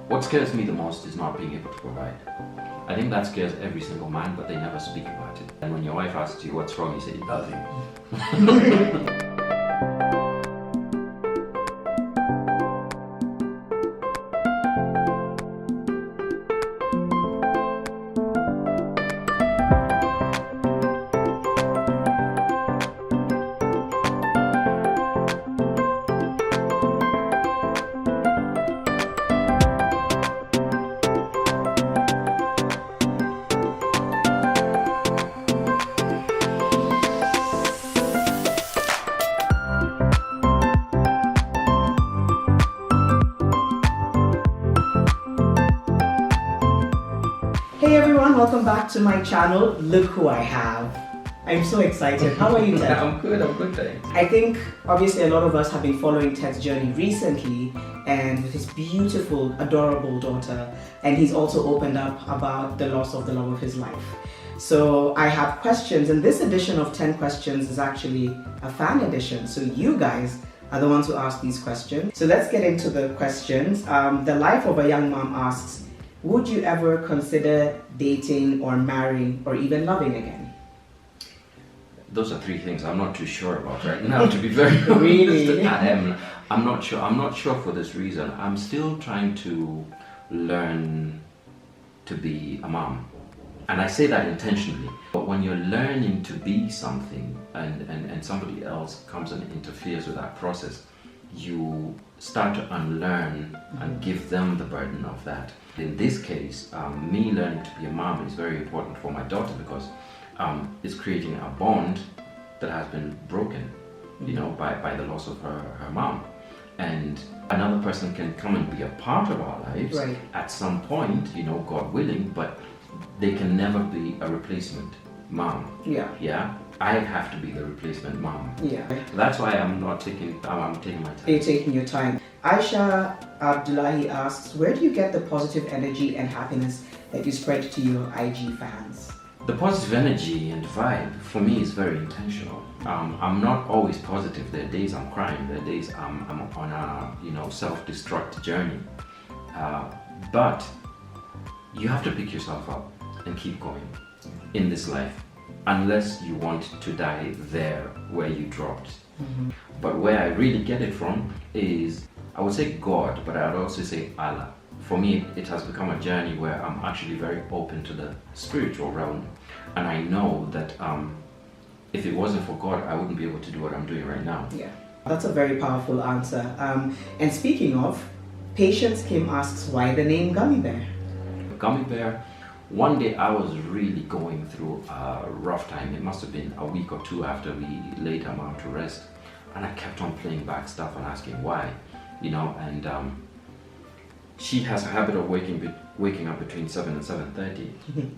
What scares me the most is not being able to provide. I think that scares every single man, but they never speak about it. And when your wife asks you what's wrong, you say nothing. Hey everyone, welcome back to my channel. Look who I have. I'm so excited. How are you, Ted? I'm good, thanks. I think obviously a lot of us have been following Ted's journey recently, and with his beautiful, adorable daughter, and he's also opened up about the loss of the love of his life. So I have questions, and this edition of 10 questions is actually a fan edition. So you guys are the ones who ask these questions. So let's get into the questions. The Life of a Young Mom asks, would you ever consider dating or marrying or even loving again? Those are three things I'm not too sure about right now, to be very Really? honest. I'm not sure. I'm not sure for this reason. I'm still trying to learn to be a mom. And I say that intentionally. But when you're learning to be something and somebody else comes and interferes with that process, you start to unlearn and give them the burden of that. In this case, me learning to be a mom is very important for my daughter because it's creating a bond that has been broken, you know, by the loss of her mom. And another person can come and be a part of our lives at some point, you know, God willing, but they can never be a replacement mom. Yeah. I have to be the replacement mom. Yeah. That's why I'm taking my time. You're taking your time. Aisha Abdullahi asks, where do you get the positive energy and happiness that you spread to your IG fans? The positive energy and vibe for me is very intentional. I'm not always positive. There are days I'm crying. There are days I'm on a self-destruct journey. But you have to pick yourself up and keep going in this life, unless you want to die there where you dropped. But where I really get it from is, I would say God, but I would also say Allah. For me, it has become a journey where I'm actually very open to the spiritual realm. And I know that if it wasn't for God, I wouldn't be able to do what I'm doing right now. Yeah, that's a very powerful answer. And speaking of, Patience Kim asks, why the name Gummy Bear? Gummy Bear, one day I was really going through a rough time. It must have been a week or two after we laid her mom to rest. And I kept on playing back stuff and asking why, you know, and she has a habit of waking up between 7 and 7:30.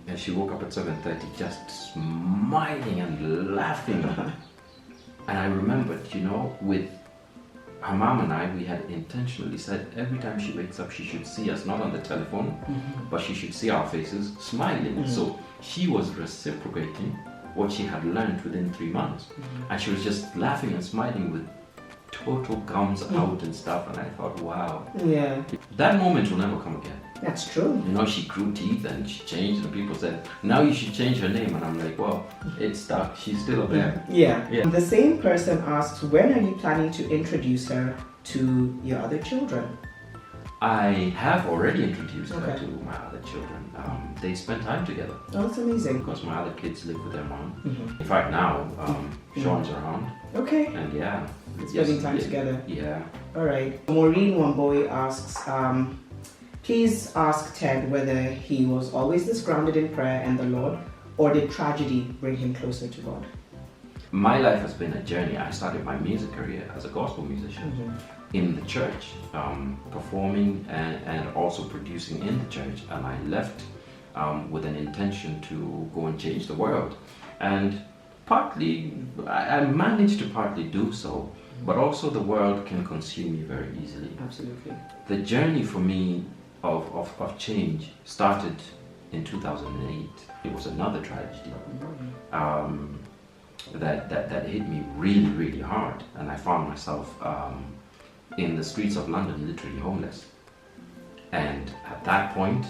And she woke up at 7:30 just smiling and laughing. And I remembered, you know, with her mom and I, we had intentionally said every time she wakes up, she should see us, not on the telephone, but she should see our faces smiling. So she was reciprocating what she had learned within 3 months. And she was just laughing and smiling with total gums out and stuff. And I thought, wow. Yeah. That moment will never come again. That's true. You know, she grew teeth and she changed, and people said, now you should change her name. And I'm like, well, it's stuck. She's still a bear. Yeah. The same person asks, when are you planning to introduce her to your other children? I have already introduced her to my other children. They spend time together. Oh, that's amazing. Because my other kids live with their mom. In fact, now Sean's around. Okay. And yeah. Spending time together. Yeah. All right. Maureen Wamboy asks, please ask Ted whether he was always this grounded in prayer and the Lord, or did tragedy bring him closer to God? My life has been a journey. I started my music career as a gospel musician in the church, performing and also producing in the church. And I left with an intention to go and change the world. And partly, I managed to partly do so, but also the world can consume you very easily. Absolutely. The journey for me of change started in 2008. It was another tragedy that hit me really, really hard, and I found myself in the streets of London, literally homeless. And at that point,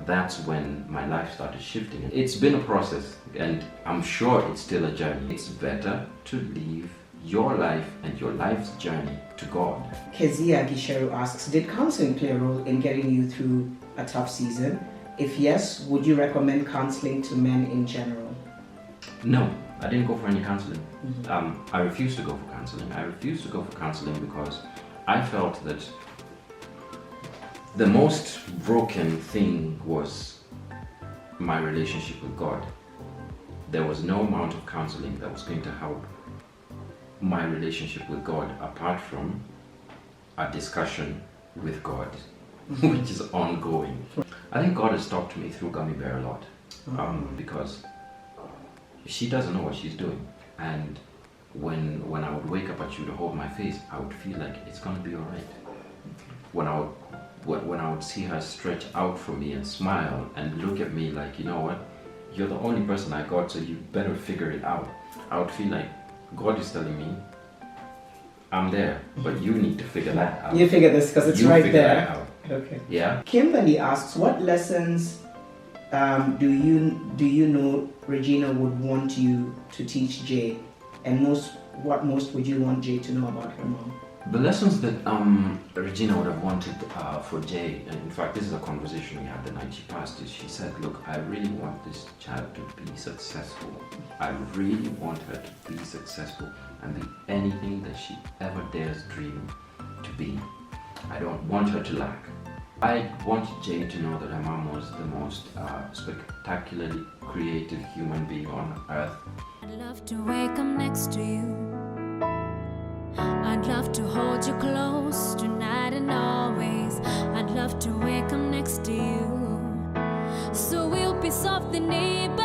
that's when my life started shifting. It's been a process, and I'm sure it's still a journey. It's better to leave your life and your life's journey to God. Kezia Gisheru asks, did counseling play a role in getting you through a tough season? If yes, would you recommend counseling to men in general? No, I didn't go for any counseling. I refused to go for counseling. I refused to go for counseling because I felt that the most broken thing was my relationship with God. There was no amount of counseling that was going to help my relationship with God apart from a discussion with God, which is ongoing. I think God has talked to me through Gummy Bear a lot because she doesn't know what she's doing. And when I would wake up and she would hold my face, I would feel like it's going to be all right. When I would see her stretch out for me and smile and look at me like, you know what, you're the only person I got, so you better figure it out. I would feel like God is telling me, I'm there, but you need to figure that out. You figure this because it's right figure there. That out. Okay. Yeah. Kimberly asks, what lessons do you know Regina would want you to teach Jay, and what most would you want Jay to know about her mom? The lessons that Regina would have wanted for Jay, and in fact this is a conversation we had the night she passed, is she said, look, I really want this child to be successful. I really want her to be successful and be anything that she ever dares dream to be. I don't want her to lack. I want Jay to know that her mom was the most spectacularly creative human being on earth. I'd love to wake up next to you. I'd love to hold you close tonight and always. I'd love to wake up next to you. So we'll be soft the neighbors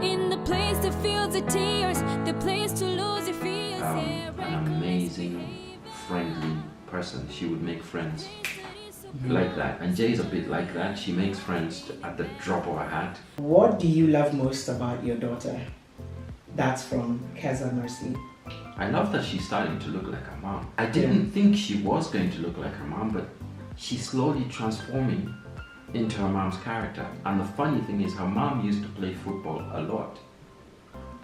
in the place that feels the tears, the place to lose your fears. An amazing, friendly person. She would make friends like that. And Jay's a bit like that. She makes friends at the drop of a hat. What do you love most about your daughter? That's from Keza Mercy. I love that she's starting to look like her mom. I didn't think she was going to look like her mom, but she's slowly transforming into her mom's character. And the funny thing is, her mom used to play football a lot.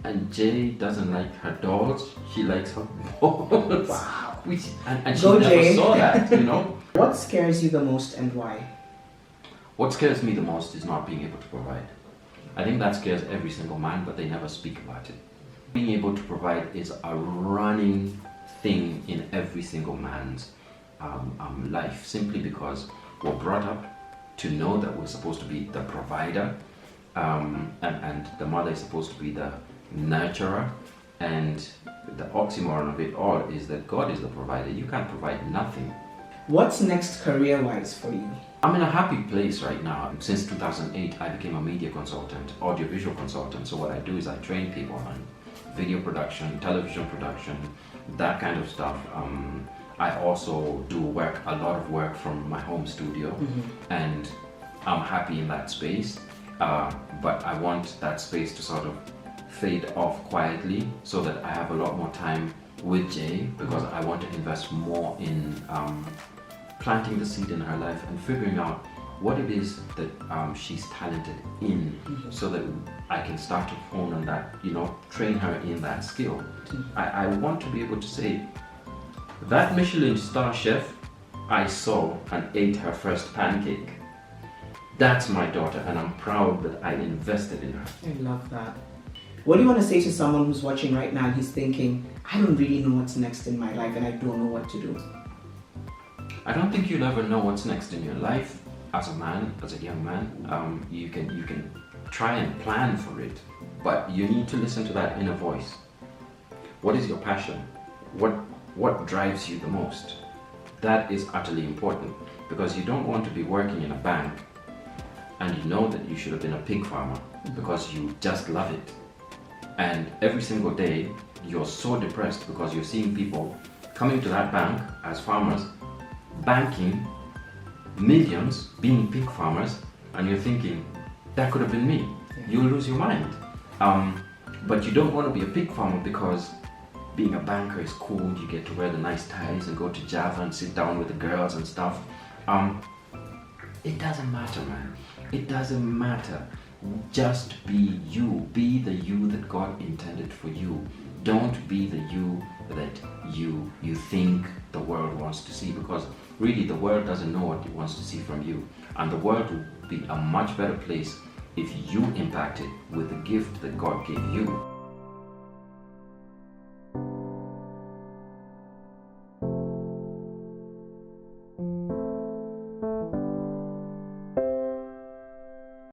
And Jay doesn't like her dolls, she likes her balls. Wow. And she Go, never Jay. saw that, you know? What scares you the most and why? What scares me the most is not being able to provide. I think that scares every single man, but they never speak about it. Being able to provide is a running thing in every single man's life, simply because we're brought up to know that we're supposed to be the provider, and the mother is supposed to be the nurturer, and the oxymoron of it all is that God is the provider. You can't provide nothing. What's next career-wise for you? I'm in a happy place right now. Since 2008, I became a media consultant, audiovisual consultant. So what I do is I train people on video production, television production, that kind of stuff. I also do a lot of work from my home studio, and I'm happy in that space. But I want that space to sort of fade off quietly so that I have a lot more time with Jay, because I want to invest more in planting the seed in her life and figuring out what it is that she's talented in, so that I can start to hone on that, train her in that skill. I want to be able to say, that Michelin star chef I saw and ate her first pancake, that's my daughter, and I'm proud that I invested in her. I love that. What do you want to say to someone who's watching right now and he's thinking, I don't really know what's next in my life and I don't know what to do? I don't think you'll ever know what's next in your life as a man, as a young man. You can try and plan for it, but you need to listen to that inner voice. What is your passion? What drives you the most? That is utterly important, because you don't want to be working in a bank and you know that you should have been a pig farmer because you just love it. And every single day you're so depressed because you're seeing people coming to that bank as farmers, banking millions, being pig farmers, and you're thinking, that could have been me. You'll lose your mind. But you don't want to be a pig farmer because being a banker is cool. You get to wear the nice ties and go to Java and sit down with the girls and stuff. It doesn't matter, man. It doesn't matter. Just be you. Be the you that God intended for you. Don't be the you that you think the world wants to see, because really the world doesn't know what it wants to see from you. And the world will be a much better place if you impact it with the gift that God gave you.